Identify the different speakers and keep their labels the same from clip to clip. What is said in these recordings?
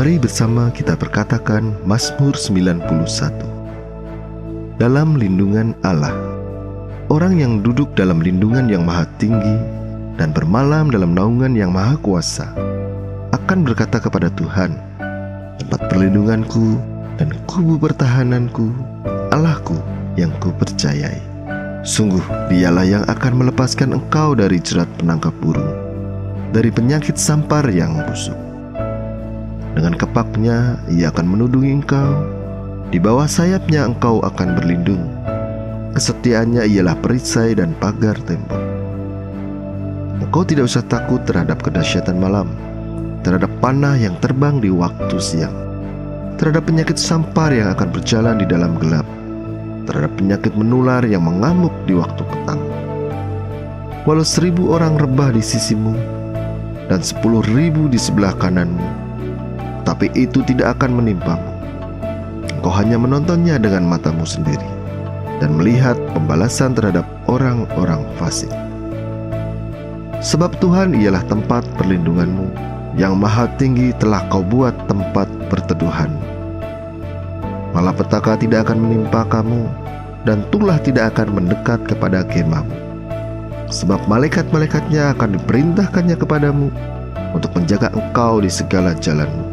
Speaker 1: Mari bersama kita perkatakan Mazmur 91. Dalam lindungan Allah. Orang yang duduk dalam lindungan yang maha tinggi dan bermalam dalam naungan yang maha kuasa akan berkata kepada Tuhan, tempat perlindunganku dan kubu pertahananku, Allahku yang kupercayai. Sungguh dialah yang akan melepaskan engkau dari jerat penangkap burung, dari penyakit sampar yang busuk. Dengan kepaknya ia akan menudungi engkau, di bawah sayapnya engkau akan berlindung. Kesetiaannya ialah perisai dan pagar tembok. Engkau tidak usah takut terhadap kedahsyatan malam, terhadap panah yang terbang di waktu siang, terhadap penyakit sampar yang akan berjalan di dalam gelap, terhadap penyakit menular yang mengamuk di waktu petang. Walau 1000 orang rebah di sisimu dan 10.000 di sebelah kananmu, tapi itu tidak akan menimpamu. Engkau hanya menontonnya dengan matamu sendiri dan melihat pembalasan terhadap orang-orang fasik. Sebab Tuhan ialah tempat perlindunganmu, yang maha tinggi telah kau buat tempat perteduhanmu. Malapetaka tidak akan menimpa kamu, dan tulah tidak akan mendekat kepada kemahmu. Sebab malaikat-malaikatnya akan diperintahkannya kepadamu untuk menjaga engkau di segala jalanmu.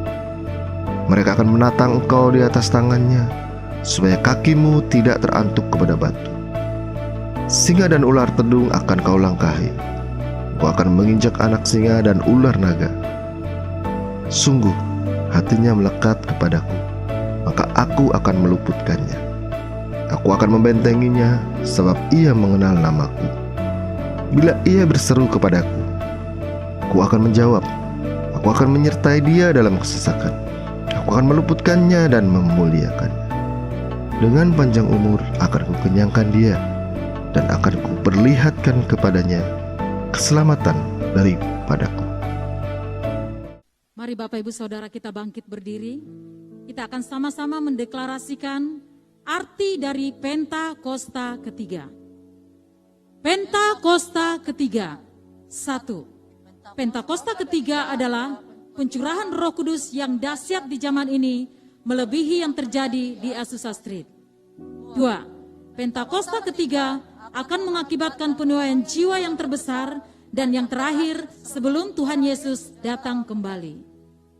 Speaker 1: Mereka akan menatang engkau di atas tangannya, supaya kakimu tidak terantuk kepada batu. Singa dan ular tedung akan kau langkahi. Kau akan menginjak anak singa dan ular naga. Sungguh hatinya melekat kepadaku, maka aku akan meluputkannya. Aku akan membentenginya, sebab ia mengenal namaku. Bila ia berseru kepadaku, aku akan menjawab. Aku akan menyertai dia dalam kesesakan. Aku akan meluputkannya dan memuliakannya. Dengan panjang umur akan kukenyangkan dia, dan akan kuperlihatkan kepadanya keselamatan daripadaku.
Speaker 2: Mari Bapak Ibu Saudara kita bangkit berdiri. Kita akan sama-sama mendeklarasikan arti dari Pentakosta ketiga. Pentakosta ketiga. 1. Pentakosta ketiga adalah pencurahan Roh Kudus yang dahsyat di zaman ini, melebihi yang terjadi di Azusa Street. 2. Pentakosta ketiga akan mengakibatkan penuaian jiwa yang terbesar dan yang terakhir sebelum Tuhan Yesus datang kembali.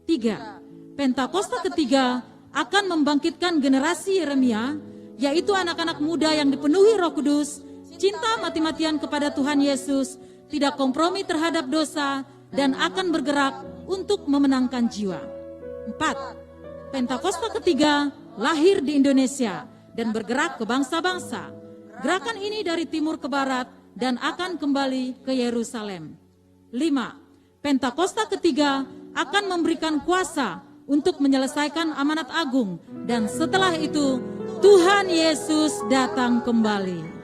Speaker 2: 3. Pentakosta ketiga akan membangkitkan generasi Yeremia, yaitu anak-anak muda yang dipenuhi Roh Kudus, cinta mati-matian kepada Tuhan Yesus, tidak kompromi terhadap dosa, dan akan bergerak untuk memenangkan jiwa. 4. Pentakosta ketiga lahir di Indonesia dan bergerak ke bangsa-bangsa. Gerakan ini dari timur ke barat dan akan kembali ke Yerusalem. 5. Pentakosta ketiga akan memberikan kuasa untuk menyelesaikan amanat agung, dan setelah itu Tuhan Yesus datang kembali.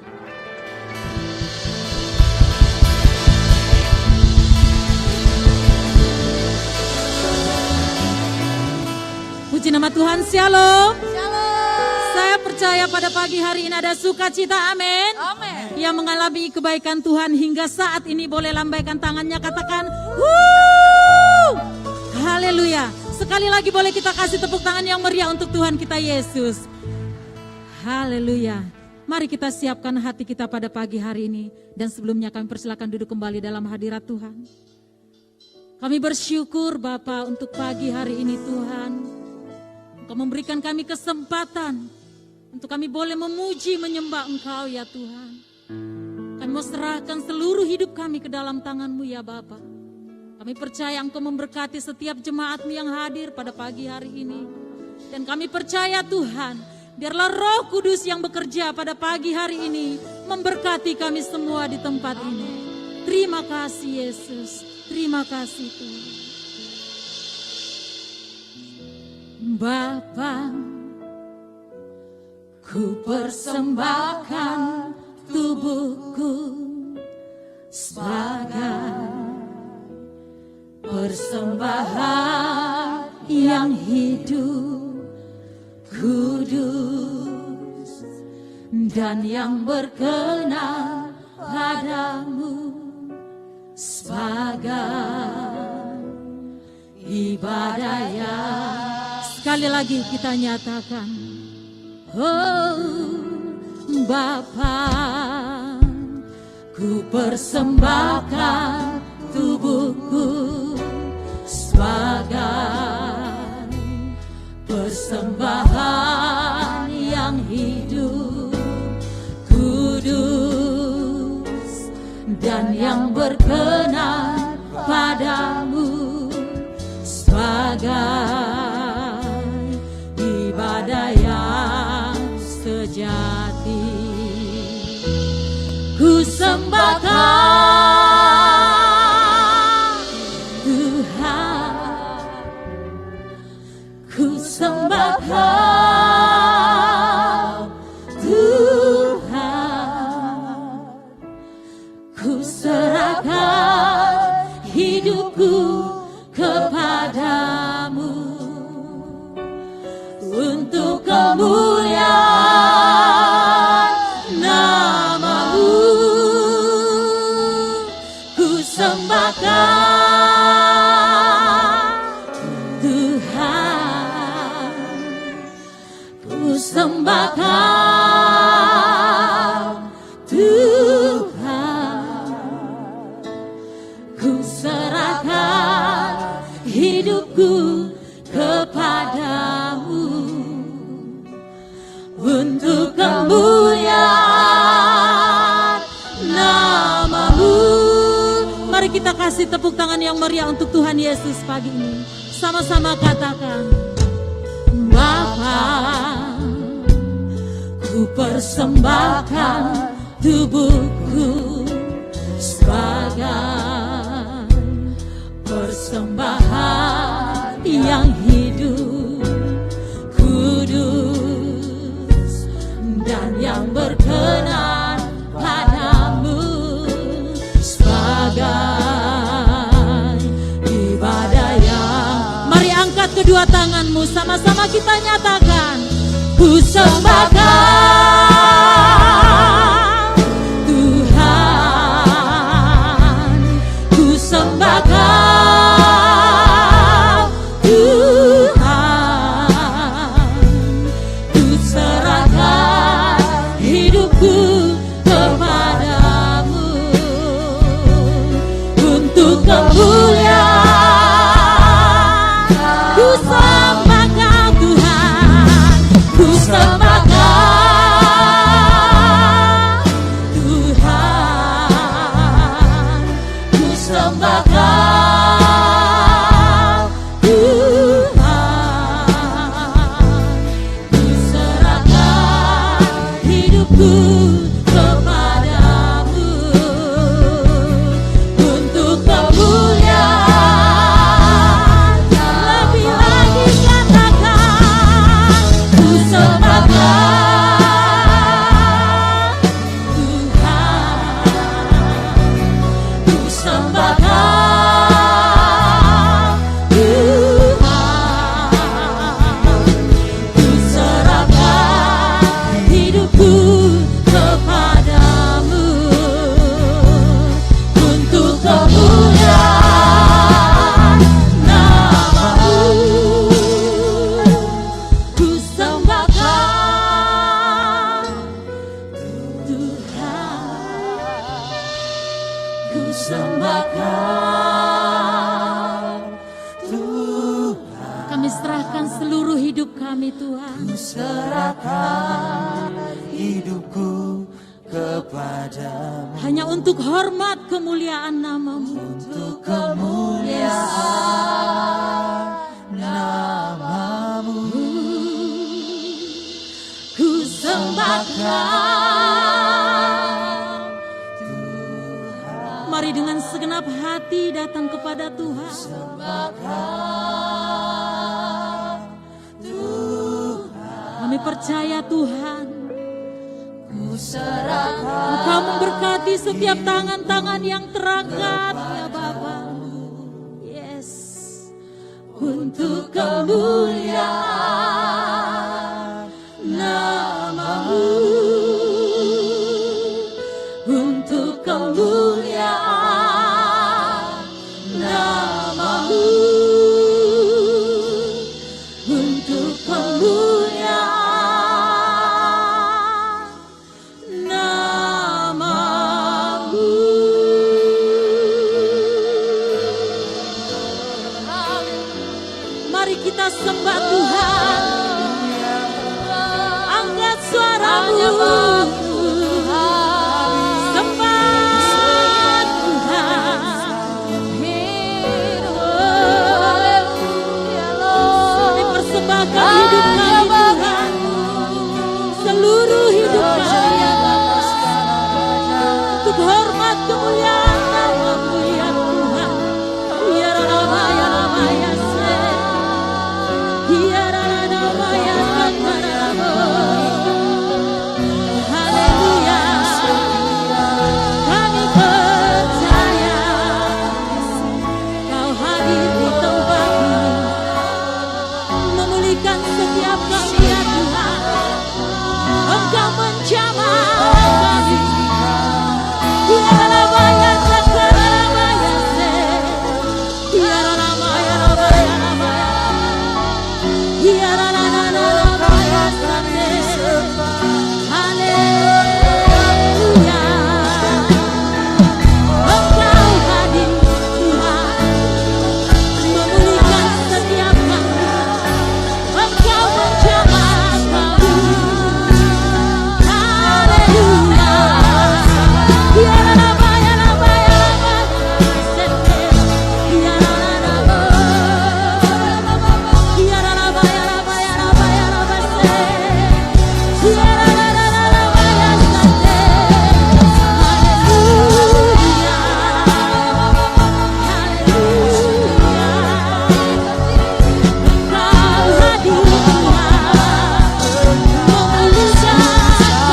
Speaker 2: Puji nama Tuhan, shalom. Saya percaya pada pagi hari ini ada sukacita, amin. Yang mengalami kebaikan Tuhan hingga saat ini boleh lambaikan tangannya, katakan wuh, haleluya. Sekali lagi boleh kita kasih tepuk tangan yang meriah untuk Tuhan kita Yesus. Haleluya. Mari kita siapkan hati kita pada pagi hari ini, dan sebelumnya kami persilakan duduk kembali dalam hadirat Tuhan. Kami bersyukur Bapa untuk pagi hari ini Tuhan. Engkau memberikan kami kesempatan untuk kami boleh memuji menyembah Engkau ya Tuhan. Kami mau serahkan seluruh hidup kami ke dalam tangan-Mu ya Bapa. Kami percaya Engkau memberkati setiap jemaat-Mu yang hadir pada pagi hari ini. Dan kami percaya Tuhan, biarlah Roh Kudus yang bekerja pada pagi hari ini memberkati kami semua di tempat ini. Terima kasih Yesus, terima kasih Tuhan. Bapa, ku persembahkan tubuhku sebagai persembahan yang hidup, kudus, dan yang berkenan padamu sebagai ibadah yang. Sekali lagi kita nyatakan, oh Bapa, ku persembahkan tubuhku sebagai persembahan yang hidup, kudus dan yang berkenan padamu, sebagai ibadah yang sejati. Ku sembahkan Tuhan, ku sembahkan Tuhan, ku serahkan hidupku kepadamu untuk kemuliaan nama-Mu. Ku sembahkan Tuhan, ku sembahkan Tuhan, ku serahkan hidupku kepadamu untuk kemuliaan nama-Mu. Mari kita kasih tepuk tangan yang meriah untuk Tuhan Yesus pagi ini. Sama-sama katakan, Bapa, ku persembahkan tubuhku sebagai persembahan yang hidup, kudus dan yang berkenan padamu, sebagai ibadah yang. Mari angkat kedua tanganmu, sama-sama kita nyatakan, ku sembahkan Tuhan, ku sembahkan Tuhan, ku serahkan hidupku kepadamu untuk kemuliaan. Ku sembahkan Tuhan, ku sembahkan Tuhan, ku sembahkan Tuhan, ku serahkan hidupku kepadamu untuk kemuliaan. Lebih lagi katakan, ku sembahkan Tuhan, ku sembahkan Tuhan, ku serahkan hidupku kepadamu untuk kemuliaan nama-Mu. Ku sembahkan Tuhan, ku sembahkan Tuhan. Kami serahkan seluruh hidup kami Tuhan.
Speaker 3: Ku serahkan hidupku kepadamu
Speaker 2: Hanya untuk hormat kemuliaan nama-Mu.
Speaker 3: untuk kemuliaan nama-Mu.
Speaker 2: Ku sembahkan. Mari dengan segenap hati datang kepada Tuhan.
Speaker 3: Sembahkan Tuhan,
Speaker 2: Kami percaya Tuhan,
Speaker 3: ku serahkan
Speaker 2: Engkau memberkati setiap tangan-tangan yang terangkat ya Bapa. Yes. Untuk kemuliaan nama-Mu, untuk kemuliaan nama-Mu. kemuliaan namamu. Mari kita sembah Tuhan. Angkat suaramu. Sembah Tuhan. Dipersembahkan hidup kami Tuhan. Seluruh hidup kami. Untuk hormat kemuliaan namamu ya Tuhan. Ya Rama ya Rama ya Se. Ya Rama ya Rama. Haleluya. Kami percaya Kau hadir di tempat ini, memulihkan setiap kami ya Tuhan. Engkau menjamah kami. Ya Rama ya Rama Rama ya Se. Ya Rama ya Rama ya Rama ya. Ya Rama Rama ya Sate. Haleluya. Engkau hadir Tuhan, memulihkan setiap kami. Engkau menjamah kami. Haleluya. Ya Rama ya Rama ya Rama Sete. Ya Rama. Ya Rama ya Rama ya Rama ya Rama Se. Ya Rama ya Sate. Haleluya. Haleluya. Engkau hadir Tuhan, memulihkan kami.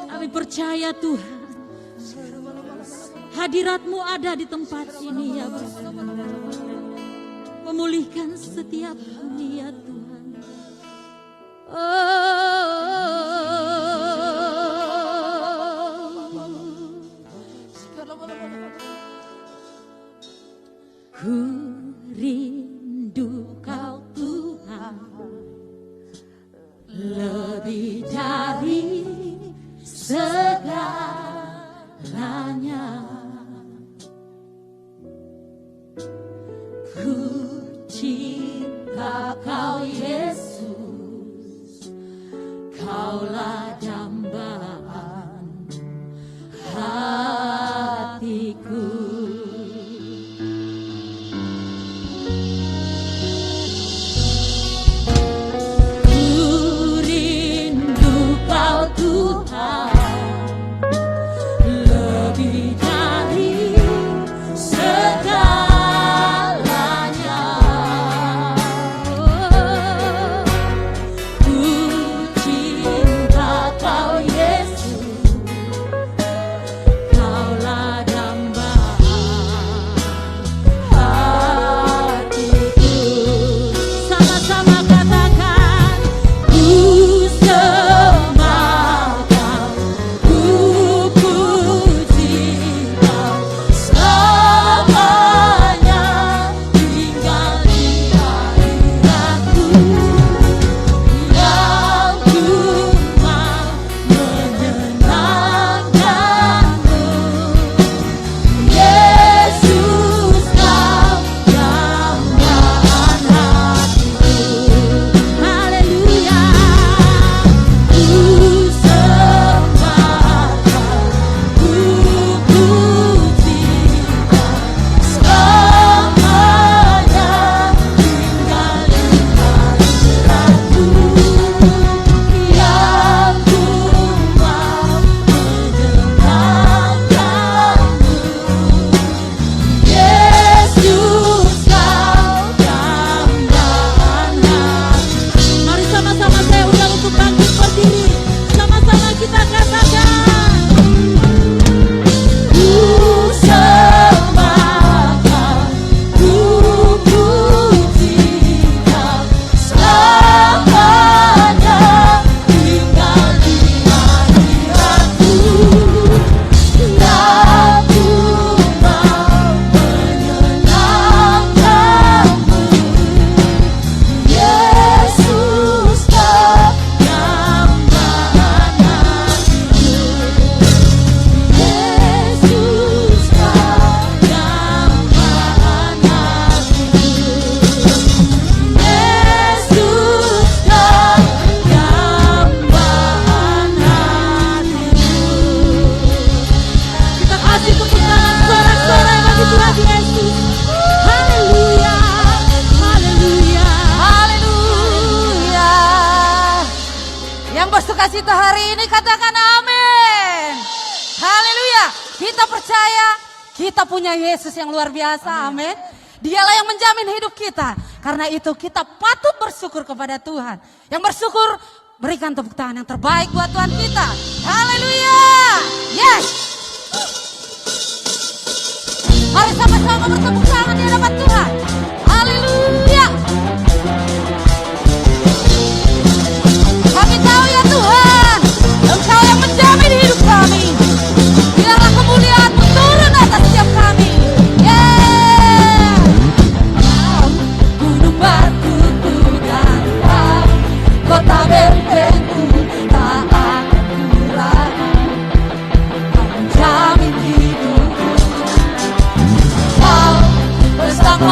Speaker 2: Kami percaya Tuhan, hadirat-Mu ada di tempat ini ya Bapa. Memulihkan setiap kami ya Tuhan. Ku rindu Kau Tuhan, lebih dari segalanya. Ku cinta Kau Yesus, Kaulah dambaan hatiku. Cinta
Speaker 4: sukacita hari ini, katakan amin. Haleluya. Kita percaya kita punya Yesus yang luar biasa, amin. Dialah yang menjamin hidup kita. Karena itu kita patut bersyukur kepada Tuhan. Yang bersyukur, berikan tepuk tangan yang terbaik buat Tuhan kita. Haleluya. Yes. Mari sama-sama bertepuk tangan di hadapan Tuhan. Haleluya. Kami tahu ya Tuhan, Engkau yang menjamin hidup kami. Biarlah kemuliaan-Mu turun atas setiap kami. Yeah. Gunung batu dan bau, kota bentengku tak akan kurang. Kau menjamin hidupku. Kau bersama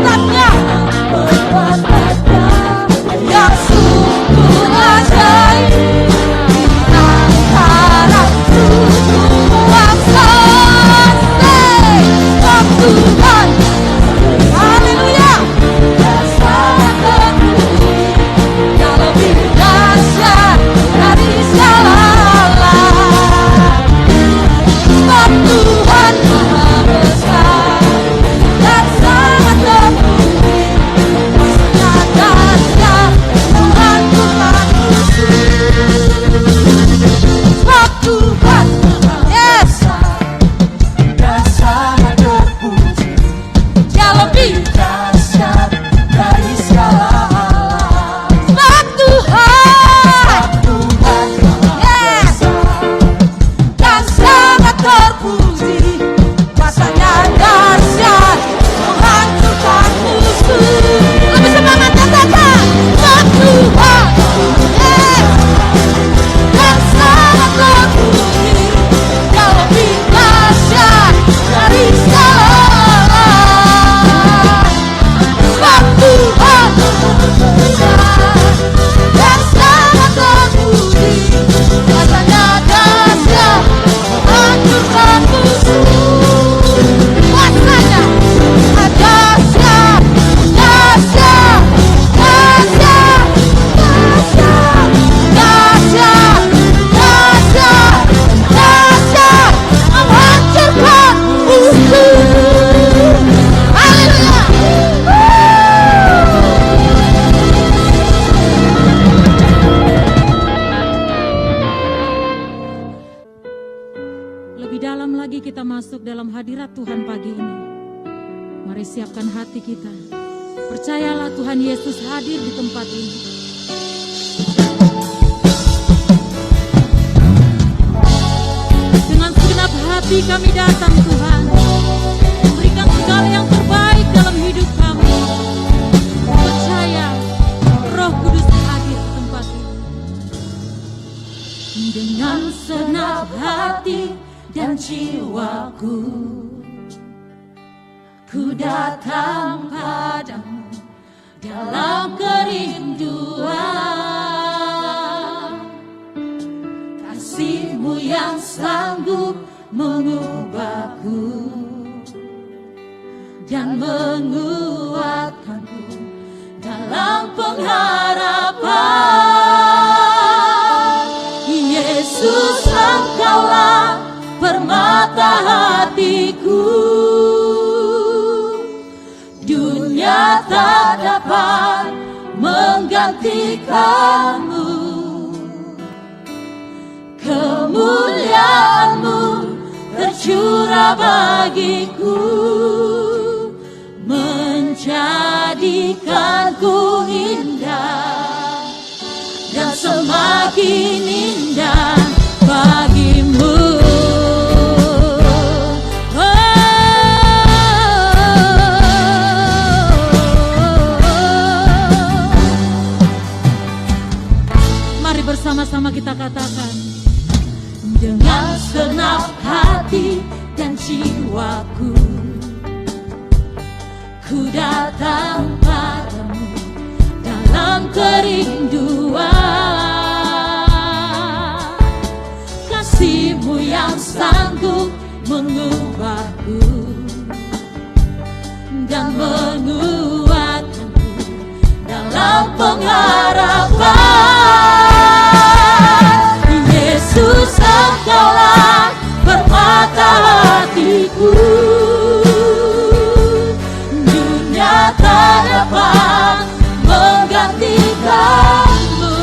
Speaker 4: perbuatannya yang sungguh ajaib di antara suku bangsa. Sebab Tuhan, haleluya, yang sangat terpuji, yang lebih dahsyat dari segala alam. Sebab Tuhan Maha Besar dan sangat terpuji, kuasa dahsyat menghancurkan musuh. Sebab Tuhan Maha Besar
Speaker 3: dan sangat terpuji,
Speaker 4: Dia lebih.
Speaker 3: dahsyat dari segala alam.
Speaker 4: Sebab Tuhan
Speaker 3: Tuhan Maha Besar
Speaker 4: dan sangat terpuji, kuasanya dahsyat menghancurkan musuh. Lebih semangat katakan, sebab Tuhan dan sangat terpuji, Dia lebih dahsyat dari segala alam. Sebab Tuhan dan sangat terpuji, kuasanya dahsyat menghancurkan musuh. Kuasanya dahsyat, dahsyat, dahsyat, dahsyat, dahsyat, dahsyat, dahsyat, menghancurkan musuh. Haleluya.
Speaker 2: Lebih dalam lagi kita masuk dalam hadirat Tuhan pagi ini. Mari siapkan hati kita. Percayalah Tuhan Yesus hadir di tempat ini. Dengan segenap hati kami datang Tuhan, memberikan segala yang terbaik dalam hidup kami. Percaya Roh Kudus hadir di tempat ini.
Speaker 3: dengan segenap hati dan jiwaku, ku datang padamu dalam kerinduan. Kasih-Mu yang sanggup mengubahku dan menguatkanku dalam pengharapan. Yesus, Engkaulah permata hatiku, dunia tak dapat menggantikanmu. Kemuliaan-Mu tercurah bagiku, menjadikanku indah dan semakin indah bagimu.
Speaker 2: Mari bersama-sama kita katakan,
Speaker 3: Dengan segenap hati dan jiwaku, ku datang padamu dalam kerinduan. Kasih-Mu yang sanggup mengubahku dan menguatkanku dalam pengharapan. Yesus, Engkaulah permata hatiku, dunia tak dapat menggantikanmu.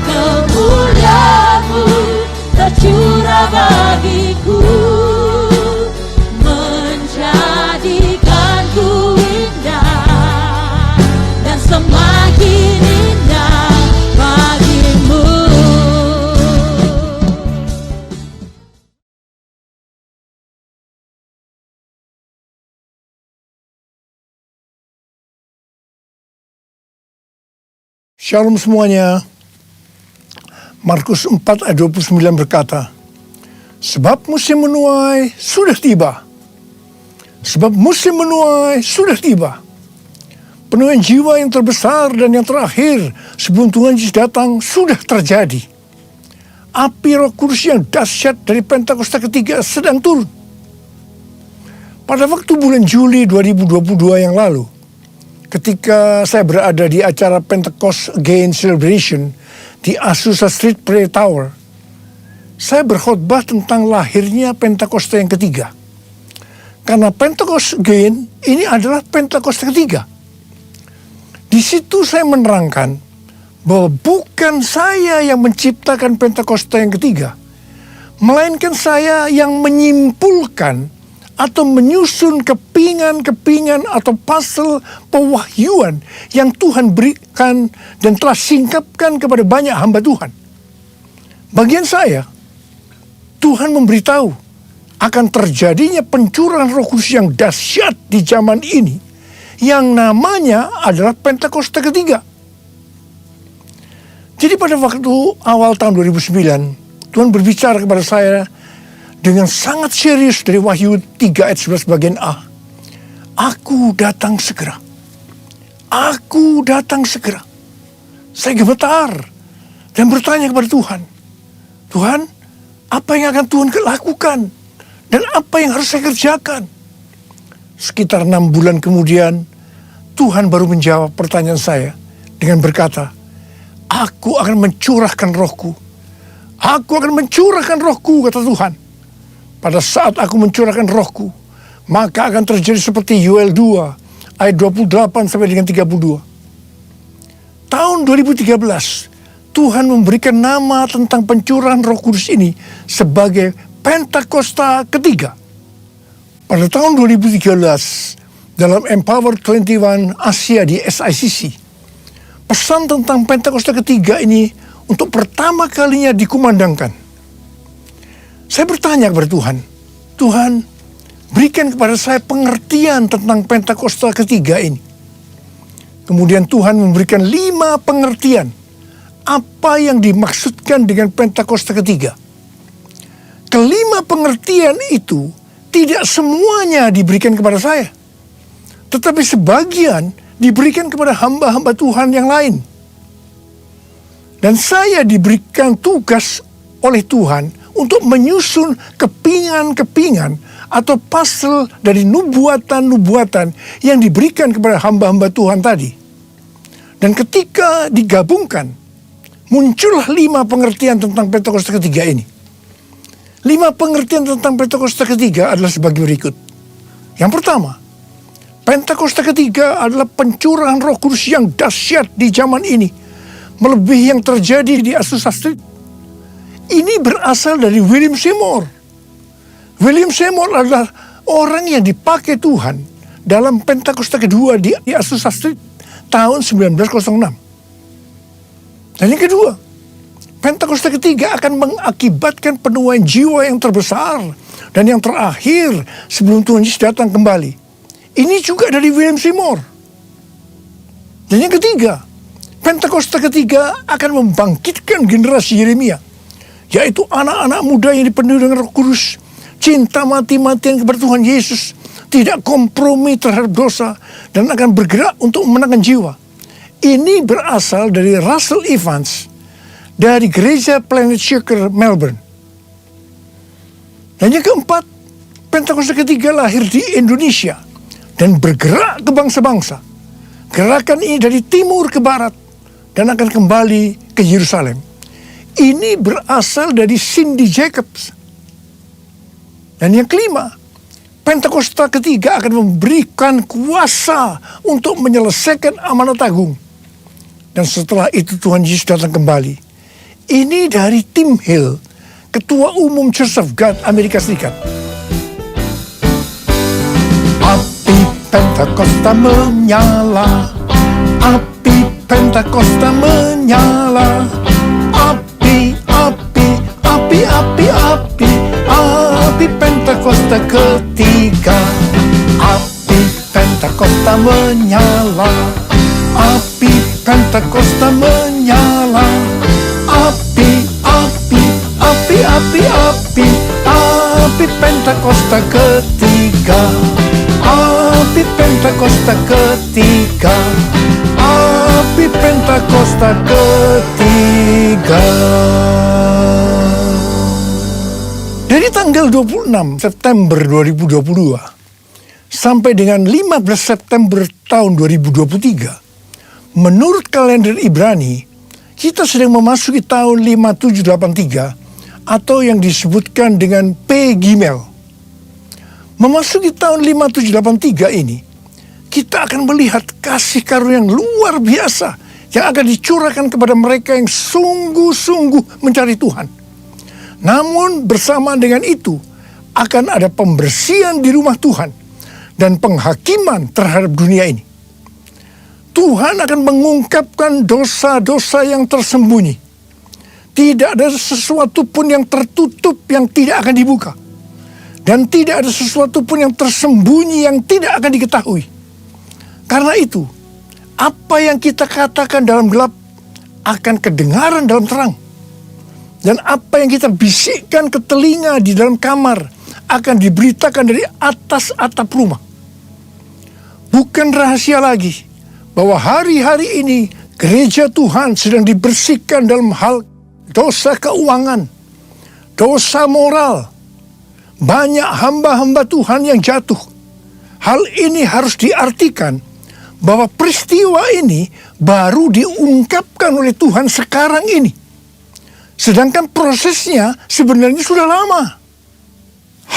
Speaker 3: Kemuliaan-Mu tercurah bagiku, menjadikanku indah dan semakin indah bagimu.
Speaker 5: Shalom semuanya. Markus 4 ayat 29 berkata, sebab musim menuai sudah tiba. Sebab musim menuai sudah tiba. Penuaian jiwa yang terbesar dan yang terakhir sebelum Tuhan Yesus datang sudah terjadi. Api Roh Kudus yang dahsyat dari Pentakosta ketiga sedang turun. Pada waktu bulan Juli 2022 yang lalu, ketika saya berada di acara Pentecost Again Celebration di Azusa Street Prayer Tower, saya berkhotbah tentang lahirnya Pentakosta yang ketiga. Karena Pentecost Again ini adalah Pentakosta ketiga. Di situ saya menerangkan bahwa bukan saya yang menciptakan Pentakosta yang ketiga, melainkan saya yang menyimpulkan atau menyusun kepingan-kepingan atau puzzle pewahyuan yang Tuhan berikan dan telah singkapkan kepada banyak hamba Tuhan. Bagian saya, Tuhan memberitahu akan terjadinya pencurahan Roh Kudus yang dahsyat di zaman ini, yang namanya adalah Pentakosta ketiga. Jadi pada waktu awal tahun 2009, Tuhan berbicara kepada saya dengan sangat serius dari Wahyu 3 ayat 11 bagian A. Aku datang segera. Aku datang segera. Saya gemetar dan bertanya kepada Tuhan. Tuhan, apa yang akan Tuhan lakukan? Dan apa yang harus saya kerjakan? Sekitar 6 bulan kemudian, Tuhan baru menjawab pertanyaan saya dengan berkata, aku akan mencurahkan rohku. Aku akan mencurahkan rohku, kata Tuhan. Pada saat aku mencurahkan rohku, maka akan terjadi seperti Yoel 2 ayat 28 sampai dengan 32. Tahun 2013, Tuhan memberikan nama tentang pencurahan Roh Kudus ini sebagai Pentakosta ketiga. Pada tahun 2013, dalam Empower 21 Asia di SICC, pesan tentang Pentakosta ketiga ini untuk pertama kalinya dikumandangkan. Saya bertanya kepada Tuhan, Tuhan, berikan kepada saya pengertian tentang Pentakosta ketiga ini. Kemudian Tuhan memberikan 5 pengertian apa yang dimaksudkan dengan Pentakosta ketiga. Kelima pengertian itu tidak semuanya diberikan kepada saya, tetapi sebagian diberikan kepada hamba-hamba Tuhan yang lain. Dan saya diberikan tugas oleh Tuhan untuk menyusun kepingan-kepingan atau puzzle dari nubuatan-nubuatan yang diberikan kepada hamba-hamba Tuhan tadi. Dan ketika digabungkan, muncullah 5 pengertian tentang Pentakosta ketiga ini. 5 pengertian tentang Pentakosta ketiga adalah sebagai berikut. Yang pertama, Pentakosta ketiga adalah pencurahan Roh Kudus yang dahsyat di zaman ini, melebihi yang terjadi di Azusa Street. Ini berasal dari William Seymour. William Seymour adalah orang yang dipakai Tuhan dalam Pentakosta kedua di Azusa Street tahun 1906. Dan yang kedua, Pentakosta ketiga akan mengakibatkan penuaian jiwa yang terbesar dan yang terakhir sebelum Tuhan Yesus datang kembali. Ini juga dari William Seymour. Dan yang ketiga, Pentakosta ketiga akan membangkitkan generasi Yeremia, yaitu anak-anak muda yang dipenuhi dengan Roh Kudus, cinta mati-matian kepada Tuhan Yesus, tidak kompromi terhadap dosa, dan akan bergerak untuk memenangkan jiwa. Ini berasal dari Russell Evans dari Gereja Planet Shaker, Melbourne. Dan yang keempat, Pentakosta ketiga lahir di Indonesia dan bergerak ke bangsa-bangsa. Gerakan ini dari timur ke barat dan akan kembali ke Yerusalem. Ini berasal dari Cindy Jacobs. Dan yang kelima, Pentakosta ketiga akan memberikan kuasa untuk menyelesaikan amanat agung. Dan setelah itu Tuhan Yesus datang kembali. Ini dari Tim Hill, Ketua Umum Church of God Amerika Serikat. Api Pentakosta menyala, api Pentakosta menyala, api, api, api, api, api, api Pentakosta ketiga, api Pentakosta menyala, api Pentakosta menyala, api, api, api, api, api, api Pentakosta ketiga. Api Pentakosta ketiga, api Pentakosta ketiga. Dari tanggal 26 September 2022 sampai dengan 15 September tahun 2023, menurut kalender Ibrani, kita sedang memasuki tahun 5783 atau yang disebutkan dengan P Gimel. Memasuki tahun 5783 ini, kita akan melihat kasih karunia yang luar biasa yang akan dicurahkan kepada mereka yang sungguh-sungguh mencari Tuhan. Namun bersamaan dengan itu akan ada pembersihan di rumah Tuhan dan penghakiman terhadap dunia ini. Tuhan akan mengungkapkan dosa-dosa yang tersembunyi. Tidak ada sesuatu pun yang tertutup yang tidak akan dibuka. Dan tidak ada sesuatu pun yang tersembunyi yang tidak akan diketahui. Karena itu, apa yang kita katakan dalam gelap akan kedengaran dalam terang. Dan apa yang kita bisikkan ke telinga di dalam kamar akan diberitakan dari atas atap rumah. Bukan rahasia lagi bahwa hari-hari ini gereja Tuhan sedang dibersihkan dalam hal dosa keuangan, dosa moral. Banyak hamba-hamba Tuhan yang jatuh. Hal ini harus diartikan bahwa peristiwa ini baru diungkapkan oleh Tuhan sekarang ini. Sedangkan prosesnya sebenarnya sudah lama.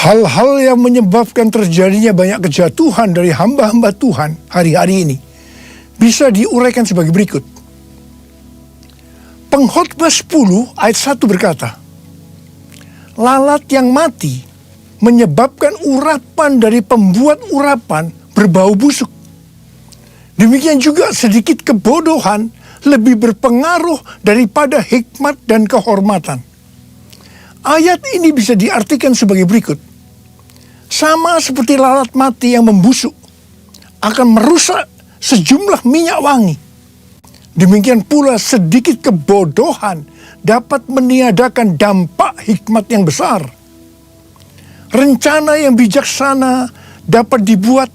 Speaker 5: Hal-hal yang menyebabkan terjadinya banyak kejatuhan dari hamba-hamba Tuhan hari-hari ini bisa diuraikan sebagai berikut. Pengkhotbah 10 ayat 1 berkata, lalat yang mati menyebabkan urapan dari pembuat urapan berbau busuk. Demikian juga sedikit kebodohan lebih berpengaruh daripada hikmat dan kehormatan. Ayat ini bisa diartikan sebagai berikut. Sama seperti lalat mati yang membusuk akan merusak sejumlah minyak wangi. Demikian pula sedikit kebodohan dapat meniadakan dampak hikmat yang besar. Rencana yang bijaksana dapat dibuat,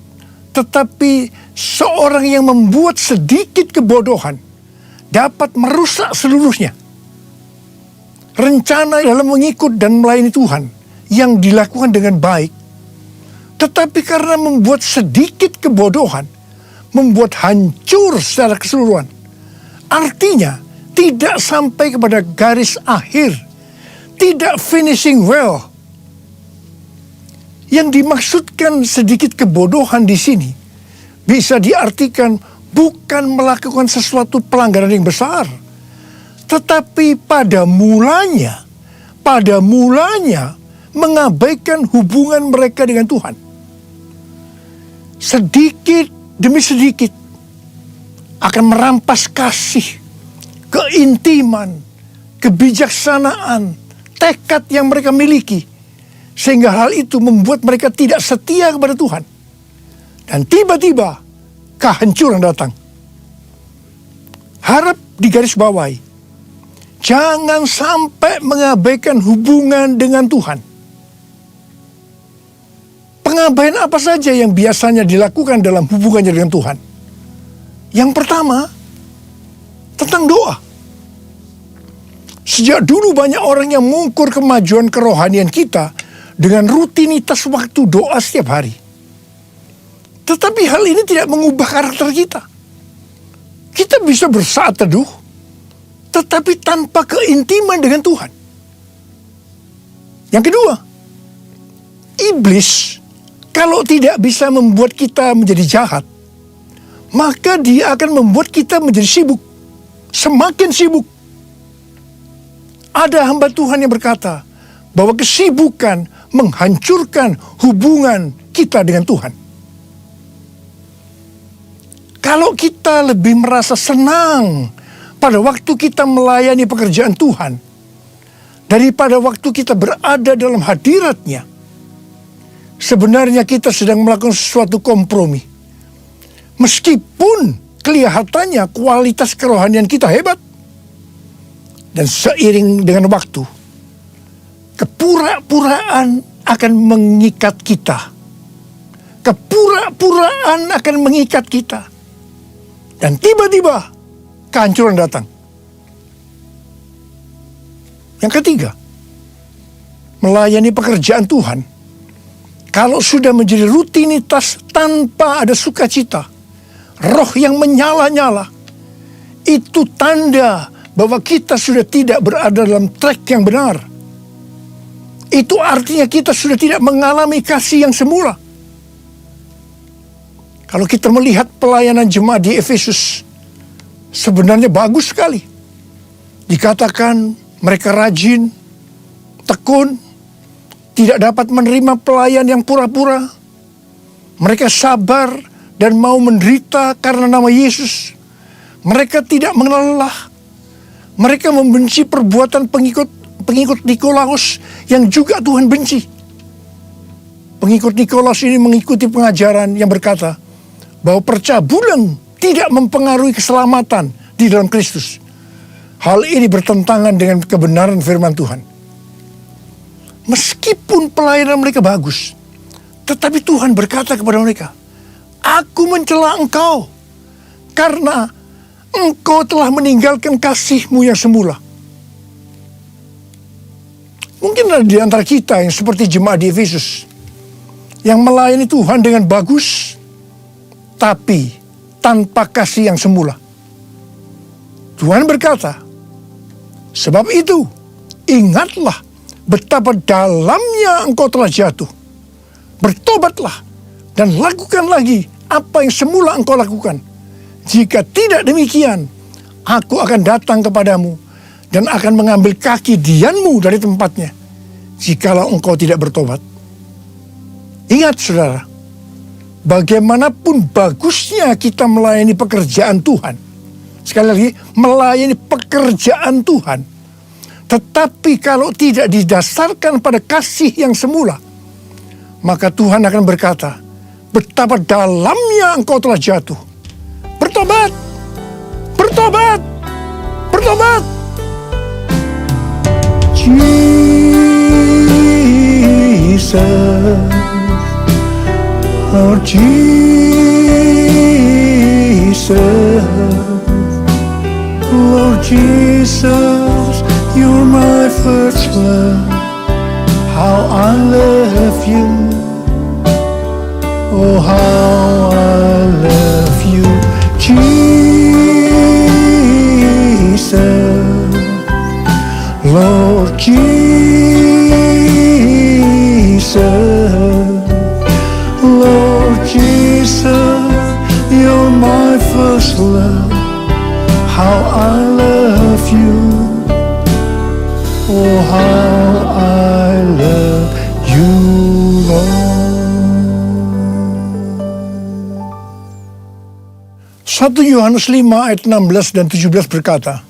Speaker 5: tetapi seorang yang membuat sedikit kebodohan dapat merusak seluruhnya. Rencana dalam mengikut dan melayani Tuhan yang dilakukan dengan baik, tetapi karena membuat sedikit kebodohan, membuat hancur secara keseluruhan. Artinya, tidak sampai kepada garis akhir, tidak finishing well. Yang dimaksudkan sedikit kebodohan di sini bisa diartikan bukan melakukan sesuatu pelanggaran yang besar, tetapi pada mulanya mengabaikan hubungan mereka dengan Tuhan. Sedikit demi sedikit akan merampas kasih, keintiman, kebijaksanaan, tekad yang mereka miliki, sehingga hal itu membuat mereka tidak setia kepada Tuhan. Dan tiba-tiba kehancuran datang. Harap digarisbawahi, jangan sampai mengabaikan hubungan dengan Tuhan. Pengabaian apa saja yang biasanya dilakukan dalam hubungannya dengan Tuhan? Yang pertama, tentang doa. Sejak dulu banyak orang yang mengukur kemajuan kerohanian kita dengan rutinitas waktu doa setiap hari. Tetapi hal ini tidak mengubah karakter kita. Kita bisa bersaat teduh, tetapi tanpa keintiman dengan Tuhan. Yang kedua, iblis kalau tidak bisa membuat kita menjadi jahat, maka dia akan membuat kita menjadi sibuk, semakin sibuk. Ada hamba Tuhan yang berkata bahwa kesibukan menghancurkan hubungan kita dengan Tuhan. Kalau kita lebih merasa senang pada waktu kita melayani pekerjaan Tuhan daripada waktu kita berada dalam hadirat-Nya, sebenarnya kita sedang melakukan sesuatu kompromi. Meskipun kelihatannya kualitas kerohanian kita hebat, dan seiring dengan waktu, kepura-puraan akan mengikat kita. kepura-puraan akan mengikat kita. Dan tiba-tiba kehancuran datang. Yang ketiga, melayani pekerjaan Tuhan, kalau sudah menjadi rutinitas tanpa ada sukacita, roh yang menyala-nyala, itu tanda bahwa kita sudah tidak berada dalam track yang benar. Itu artinya kita sudah tidak mengalami kasih yang semula. Kalau kita melihat pelayanan jemaat di Efesus, sebenarnya bagus sekali. Dikatakan mereka rajin, tekun, tidak dapat menerima pelayan yang pura-pura. Mereka sabar dan mau menderita karena nama Yesus. Mereka tidak mengenal lelah. Mereka membenci perbuatan pengikut Nikolaus yang juga Tuhan benci. Pengikut Nikolaus ini mengikuti pengajaran yang berkata bahwa percabulan tidak mempengaruhi keselamatan di dalam Kristus. Hal ini bertentangan dengan kebenaran firman Tuhan. Meskipun pelayanan mereka bagus, tetapi Tuhan berkata kepada mereka, "Aku mencela engkau karena engkau telah meninggalkan kasihmu yang semula." Mungkin ada di antara kita yang seperti jemaat di Efesus, yang melayani Tuhan dengan bagus, tapi tanpa kasih yang semula. Tuhan berkata, "Sebab itu, ingatlah betapa dalamnya engkau telah jatuh. Bertobatlah dan lakukan lagi apa yang semula engkau lakukan. Jika tidak demikian, aku akan datang kepadamu dan akan mengambil kaki dianmu dari tempatnya, jikalau engkau tidak bertobat." Ingat saudara, bagaimanapun bagusnya kita melayani pekerjaan Tuhan, sekali lagi, melayani pekerjaan Tuhan, tetapi kalau tidak didasarkan pada kasih yang semula, maka Tuhan akan berkata, betapa dalamnya engkau telah jatuh. Bertobat! Bertobat! Bertobat! Jesus, oh Jesus, Lord Jesus, you're my first love. How I love you, oh how I love you, Jesus, Lord Jesus, Lord Jesus, you're my first love. How I love you, oh how I love you, Lord. 1 Yohanes 5 ayat 16 dan 17 berkata,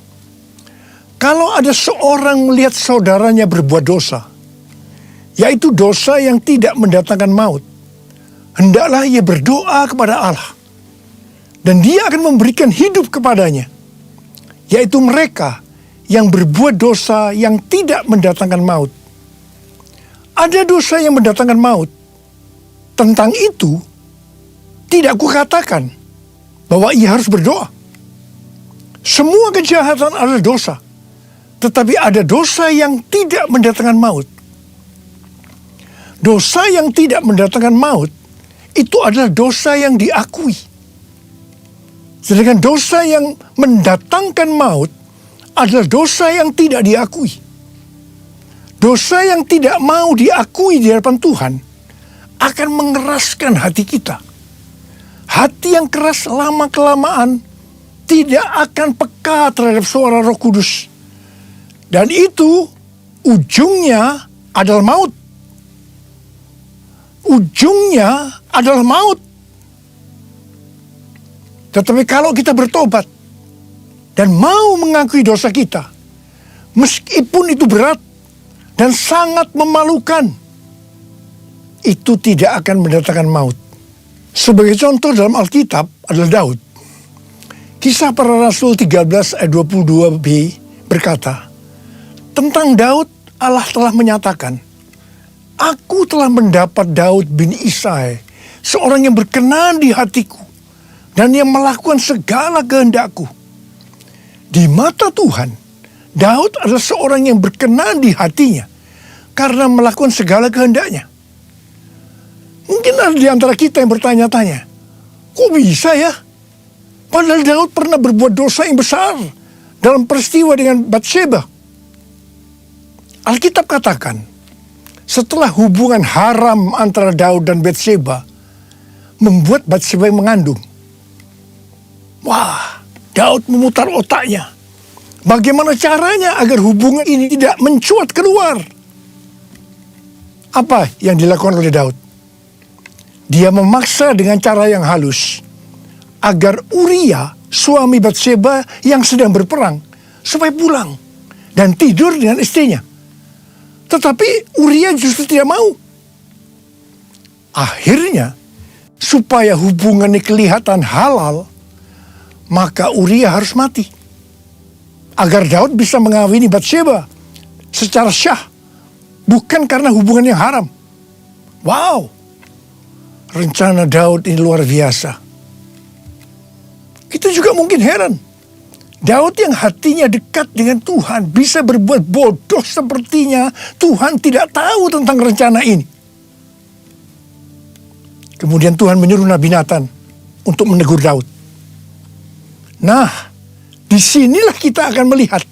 Speaker 5: kalau ada seorang melihat saudaranya berbuat dosa, yaitu dosa yang tidak mendatangkan maut, hendaklah ia berdoa kepada Allah, dan Dia akan memberikan hidup kepadanya, yaitu mereka yang berbuat dosa yang tidak mendatangkan maut. Ada dosa yang mendatangkan maut. Tentang itu, tidak kukatakan bahwa ia harus berdoa. Semua kejahatan adalah dosa, tetapi ada dosa yang tidak mendatangkan maut. Dosa yang tidak mendatangkan maut, itu adalah dosa yang diakui. Sedangkan dosa yang mendatangkan maut adalah dosa yang tidak diakui. Dosa yang tidak mau diakui di hadapan Tuhan akan mengeraskan hati kita. Hati yang keras lama-kelamaan tidak akan peka terhadap suara Roh Kudus. Dan itu ujungnya adalah maut. Ujungnya adalah maut. Tetapi kalau kita bertobat dan mau mengakui dosa kita, meskipun itu berat dan sangat memalukan, itu tidak akan mendatangkan maut. Sebagai contoh dalam Alkitab adalah Daud. Kisah Para Rasul 13 ayat 22b berkata, tentang Daud Allah telah menyatakan, aku telah mendapat Daud bin Isai seorang yang berkenan di hatiku dan yang melakukan segala kehendakku. Di mata Tuhan, Daud adalah seorang yang berkenan di hatinya karena melakukan segala kehendaknya. Mungkin ada di antara kita yang bertanya-tanya, kok bisa ya? Padahal Daud pernah berbuat dosa yang besar dalam peristiwa dengan Batseba. Alkitab katakan, setelah hubungan haram antara Daud dan Batseba membuat Batseba mengandung. Wah, Daud memutar otaknya. Bagaimana caranya agar hubungan ini tidak mencuat keluar? Apa yang dilakukan oleh Daud? Dia memaksa dengan cara yang halus agar Uria, suami Batseba yang sedang berperang, supaya pulang dan tidur dengan istrinya. Tetapi Uria justru tidak mau. Akhirnya, supaya hubungan ini kelihatan halal, maka Uria harus mati. Agar Daud bisa mengawini Batseba secara syah, bukan karena hubungan yang haram. Wow, rencana Daud ini luar biasa. Kita juga mungkin heran. Daud yang hatinya dekat dengan Tuhan bisa berbuat bodoh sepertinya Tuhan tidak tahu tentang rencana ini. Kemudian Tuhan menyuruh Nabi Nathan untuk menegur Daud. Nah, disinilah kita akan melihat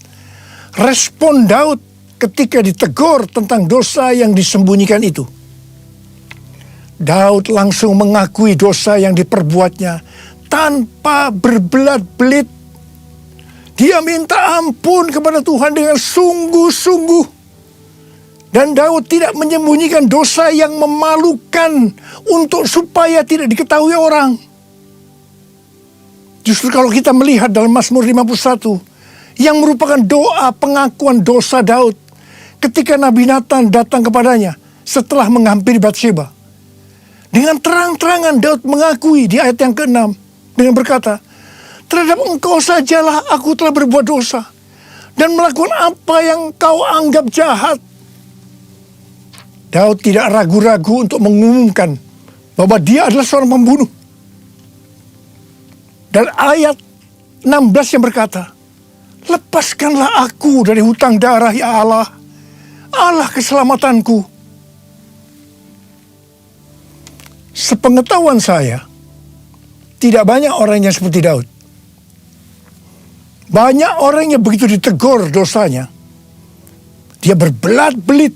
Speaker 5: respon Daud ketika ditegur tentang dosa yang disembunyikan itu. Daud langsung mengakui dosa yang diperbuatnya tanpa berbelat-belit. Dia minta ampun kepada Tuhan dengan sungguh-sungguh. Dan Daud tidak menyembunyikan dosa yang memalukan untuk supaya tidak diketahui orang. Justru kalau kita melihat dalam Mazmur 51, yang merupakan doa pengakuan dosa Daud ketika Nabi Nathan datang kepadanya setelah menghampiri Batseba. Dengan terang-terangan Daud mengakui di ayat yang ke-6 dengan berkata, terhadap engkau sajalah aku telah berbuat dosa dan melakukan apa yang kau anggap jahat. Daud tidak ragu-ragu untuk mengumumkan bahwa dia adalah seorang pembunuh. Dan ayat 16 yang berkata, lepaskanlah aku dari hutang darah ya Allah, Allah keselamatanku. Sepengetahuan saya, tidak banyak orang yang seperti Daud. Banyak orang yang begitu ditegur dosanya, dia berbelat-belit.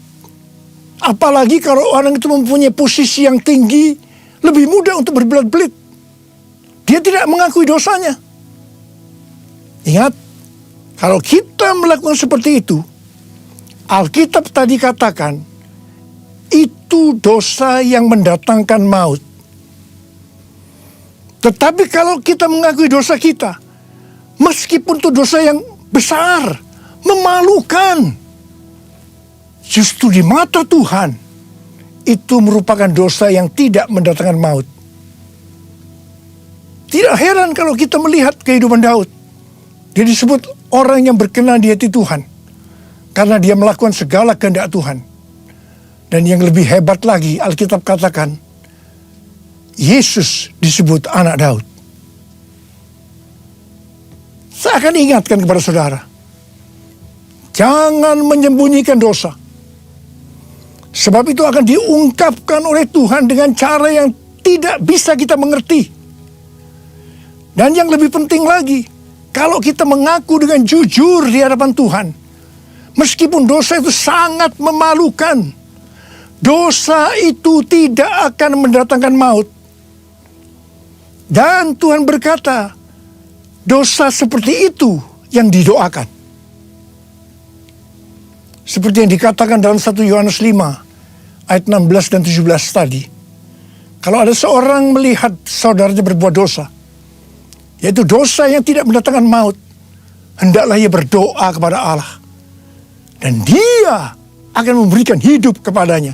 Speaker 5: Apalagi kalau orang itu mempunyai posisi yang tinggi, lebih mudah untuk berbelat-belit. Dia tidak mengakui dosanya. Ingat, kalau kita melakukan seperti itu, Alkitab tadi katakan, itu dosa yang mendatangkan maut. Tetapi kalau kita mengakui dosa kita, meskipun itu dosa yang besar, memalukan, justru di mata Tuhan, itu merupakan dosa yang tidak mendatangkan maut. Tidak heran kalau kita melihat kehidupan Daud. Dia disebut orang yang berkenan di hati Tuhan, karena dia melakukan segala kehendak Tuhan. Dan yang lebih hebat lagi, Alkitab katakan, Yesus disebut anak Daud. Saya akan ingatkan kepada saudara, jangan menyembunyikan dosa. Sebab itu akan diungkapkan oleh Tuhan dengan cara yang tidak bisa kita mengerti. Dan yang lebih penting lagi, kalau kita mengaku dengan jujur di hadapan Tuhan, meskipun dosa itu sangat memalukan, dosa itu tidak akan mendatangkan maut. Dan Tuhan berkata, dosa seperti itu yang didoakan. Seperti yang dikatakan dalam 1 Yohanes 5 ayat 16 dan 17 tadi. Kalau ada seorang melihat saudaranya berbuat dosa, yaitu dosa yang tidak mendatangkan maut, hendaklah ia berdoa kepada Allah. Dan dia akan memberikan hidup kepadanya.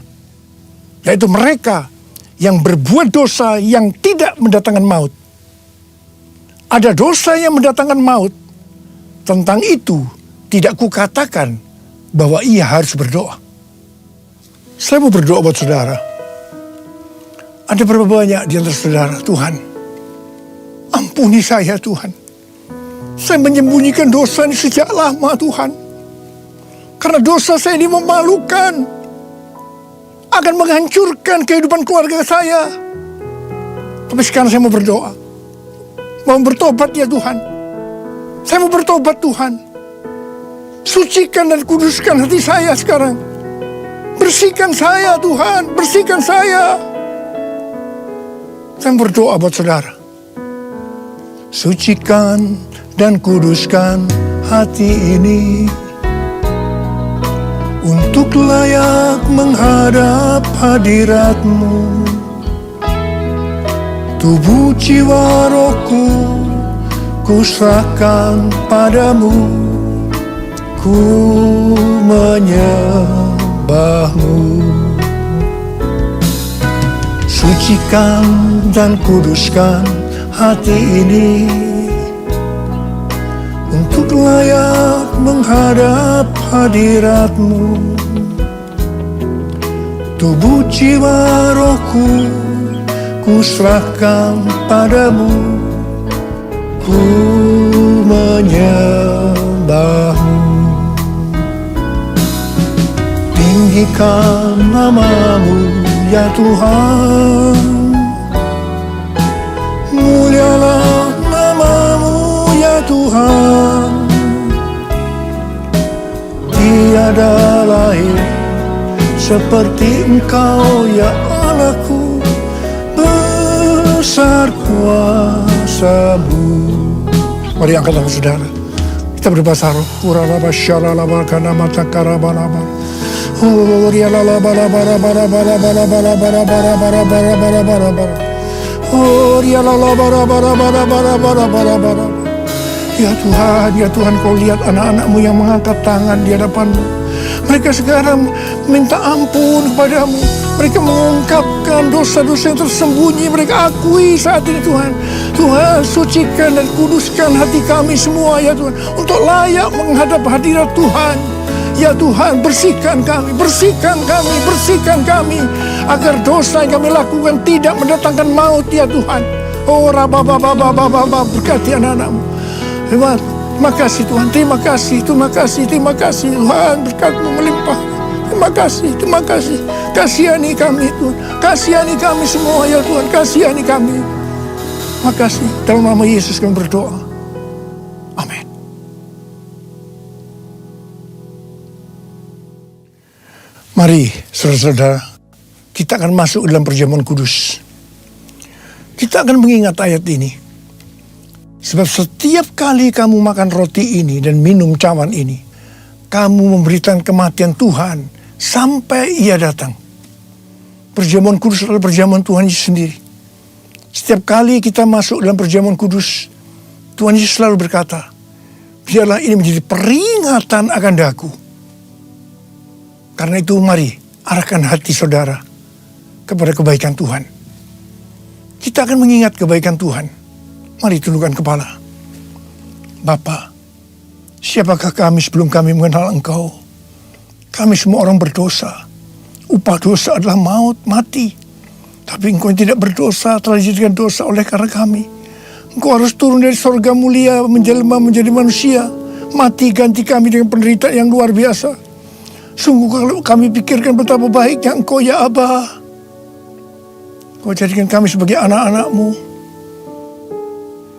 Speaker 5: Yaitu mereka yang berbuat dosa yang tidak mendatangkan maut. Ada dosa yang mendatangkan maut. Tentang itu tidak kukatakan bahwa ia harus berdoa. Saya mau berdoa buat saudara. Ada berapa banyak di antara saudara, Tuhan, ampuni saya Tuhan. Saya menyembunyikan dosa ini sejak lama Tuhan. Karena dosa saya ini memalukan. Akan menghancurkan kehidupan keluarga saya. Tapi sekarang saya mau berdoa. Mau bertobat ya Tuhan. Saya mau bertobat Tuhan. Sucikan dan kuduskan hati saya sekarang. Bersihkan saya Tuhan. Bersihkan saya. Saya berdoa buat saudara. Sucikan dan kuduskan hati ini untuk layak menghadap hadirat-Mu. Tubuh jiwa rohku ku serahkan padamu. Ku menyembah-Mu. Sucikan dan kuduskan hati ini untuk layak menghadap hadirat-Mu. Tubuh jiwa rohku ku serahkan padamu. Ku menyembah-Mu. Tinggikan nama-Mu ya Tuhan, mulialah nama-Mu ya Tuhan. Tiada lain seperti Engkau ya Allahku, besar kuasa-Mu. Mari angkat tangan saudara, kita berbahasa roh. Uralaba syalalaba kana mata karabalaba. Oh ya la la bara bara bara bara bara bara bara bara bara bara bara bara bara. Oh ya la la bara bara bara bara bara bara bara. Ya Tuhan, Kau lihat anak-anak-Mu yang mengangkat tangan di hadapan-Mu. Mereka sekarang minta ampun kepadamu. Mereka mengungkapkan dosa-dosa yang tersembunyi. Mereka akui saat ini Tuhan. Tuhan, sucikan dan kuduskan hati kami semua ya Tuhan. Untuk layak menghadap hadirat Tuhan. Ya Tuhan, bersihkan kami, bersihkan kami, bersihkan kami. Agar dosa yang kami lakukan tidak mendatangkan maut ya Tuhan. Oh rabababababababab, berkati anak-anak-Mu. Terima kasih Tuhan, terima kasih, terima kasih, terima kasih Tuhan, berkat-Mu melimpah. Terima kasih, terima kasih. Kasihani kami Tuhan, kasihani kami semua ya Tuhan, kasihani kami. Terima kasih, dalam nama Yesus kami berdoa. Amin. Mari saudara-saudara, kita akan masuk dalam perjamuan kudus. Kita akan mengingat ayat ini. Sebab setiap kali kamu makan roti ini dan minum cawan ini, kamu memberitakan kematian Tuhan sampai Ia datang. Perjamuan kudus adalah perjamuan Tuhan Yesus sendiri. Setiap kali kita masuk dalam perjamuan kudus, Tuhan Yesus selalu berkata, biarlah ini menjadi peringatan akan daku. Karena itu mari arahkan hati saudara kepada kebaikan Tuhan. Kita akan mengingat kebaikan Tuhan. Mari tundukkan kepala. Bapa, siapakah kami sebelum kami mengenal Engkau? Kami semua orang berdosa. Upah dosa adalah maut, mati. Tapi Engkau yang tidak berdosa telah dijadikan dosa oleh karena kami. Engkau harus turun dari surga mulia menjelma menjadi manusia. Mati ganti kami dengan penderitaan yang luar biasa. Sungguh kalau kami pikirkan betapa baiknya Engkau ya Aba. Engkau jadikan kami sebagai anak-anak-Mu.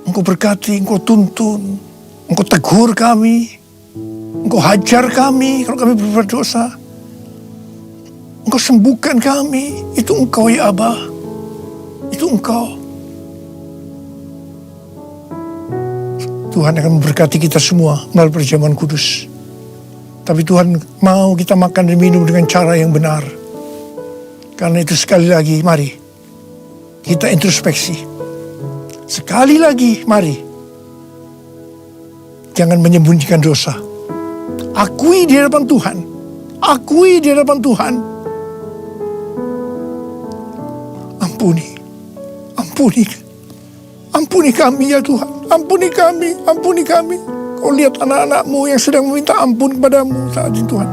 Speaker 5: Engkau berkati, Engkau tuntun, Engkau tegur kami, Engkau hajar kami kalau kami berbuat dosa. Engkau sembuhkan kami, itu Engkau ya Aba. Itu Engkau. Tuhan akan memberkati kita semua melalui perjamuan kudus. Tapi Tuhan mau kita makan dan minum dengan cara yang benar. Karena itu sekali lagi, mari kita introspeksi. Sekali lagi, mari. Jangan menyembunyikan dosa. Akui di hadapan Tuhan. Akui di hadapan Tuhan. Ampuni. Ampuni. Ampuni kami ya Tuhan. Ampuni kami. Ampuni kami. Kau lihat anak-anak-Mu yang sedang meminta ampun kepadamu saat ini Tuhan.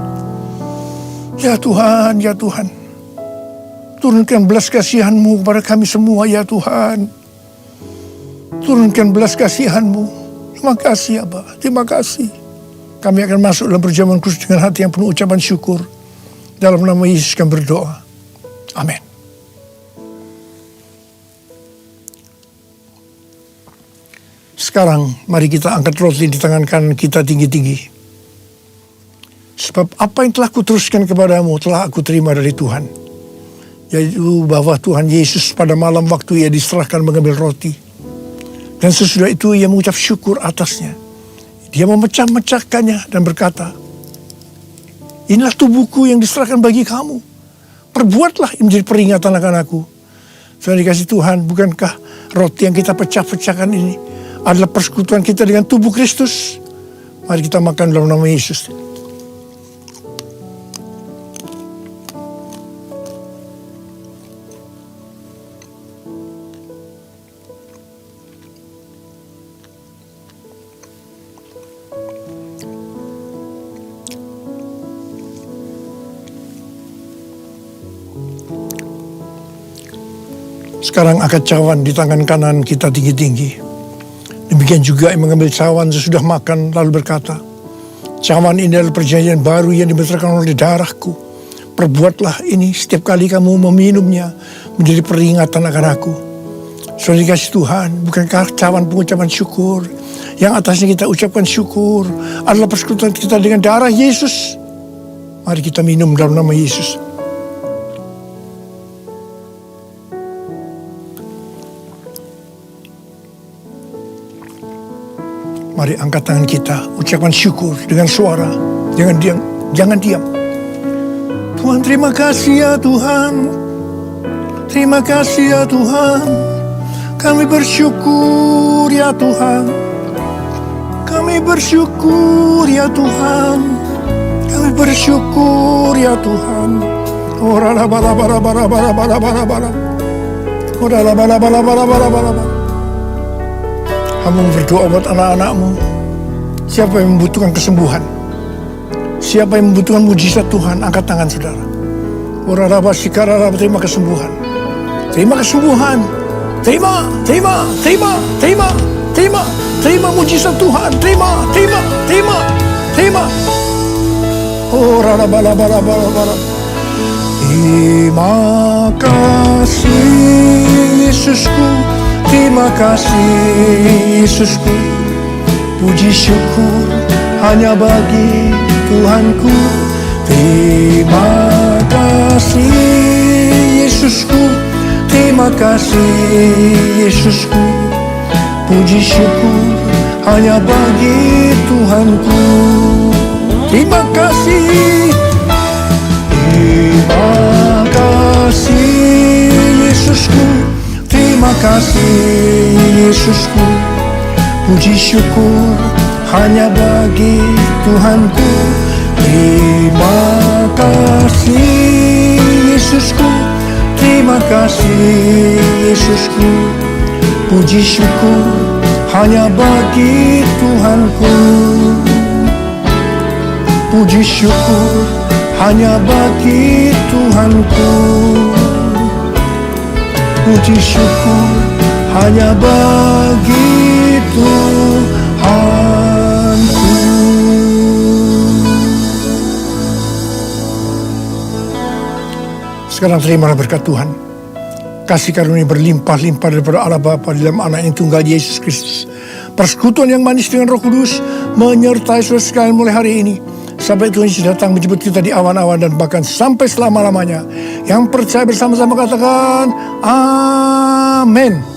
Speaker 5: Ya Tuhan, ya Tuhan. Turunkan belas kasihan-Mu kepada kami semua ya Tuhan. Turunkan belas kasihan-Mu. Terima kasih Aba, terima kasih. Kami akan masuk dalam perjamuan kudus dengan hati yang penuh ucapan syukur. Dalam nama Yesus kami berdoa. Amin. Sekarang mari kita angkat roti di tangan kanan kita tinggi-tinggi. Sebab apa yang telah kuteruskan kepadamu telah aku terima dari Tuhan. Yaitu bahwa Tuhan Yesus pada malam waktu ia diserahkan mengambil roti. Dan sesudah itu ia mengucap syukur atasnya. Dia memecah-mecahkannya dan berkata, inilah tubuhku yang diserahkan bagi kamu. Perbuatlah ini menjadi peringatan akan aku. Saudara dikasih Tuhan, bukankah roti yang kita pecah-pecahkan ini adalah persekutuan kita dengan tubuh Kristus? Mari kita makan dalam nama Yesus. Sekarang angkat cawan di tangan kanan kita tinggi-tinggi. Demikian juga yang mengambil cawan sesudah makan lalu berkata, cawan ini adalah perjanjian baru yang dibenarkan oleh darahku. Perbuatlah ini setiap kali kamu meminumnya menjadi peringatan akan aku. Saudara dikasih Tuhan, bukankah cawan pengucapan syukur yang atasnya kita ucapkan syukur adalah persekutuan kita dengan darah Yesus? Mari kita minum dalam nama Yesus. Mari angkat tangan kita, ucapkan syukur dengan suara. Jangan diam. Tuhan, terima kasih ya Tuhan. Terima kasih ya Tuhan. Kami bersyukur ya Tuhan. Kami bersyukur ya Tuhan. Kami bersyukur ya Tuhan. Ora la bara bara bara bara bara bara bara. Ora la bara bara bara bara bara. Kamu berdoa buat anak-anakmu. Siapa yang membutuhkan kesembuhan? Siapa yang membutuhkan mujizat Tuhan? Angkat tangan saudara. Terima kesembuhan. Terima kesembuhan. Terima mujizat Tuhan. Terima. Terima kasih Yesusku. Terima kasih Yesusku, puji syukur hanya bagi Tuhanku. Terima kasih Yesusku, terima kasih Yesusku, puji syukur hanya bagi Tuhanku. Terima kasih Yesusku. Terima kasih Yesusku, puji syukur hanya bagi Tuhanku. Terima kasih Yesusku, terima kasih Yesusku, puji syukur hanya bagi Tuhanku. Puji syukur hanya bagi Tuhanku. Puji syukur hanya bagi Tuhanku. Sekarang terimalah berkat Tuhan. Kasih karunia berlimpah-limpah daripada Allah Bapa di dalam Anak yang tunggal Yesus Kristus. Persekutuan yang manis dengan Roh Kudus menyertai saudara sekalian mulai hari ini. Sampai Tuhan Yesus datang menjemput kita di awan-awan dan bahkan sampai selama-lamanya. Yang percaya bersama-sama katakan amin.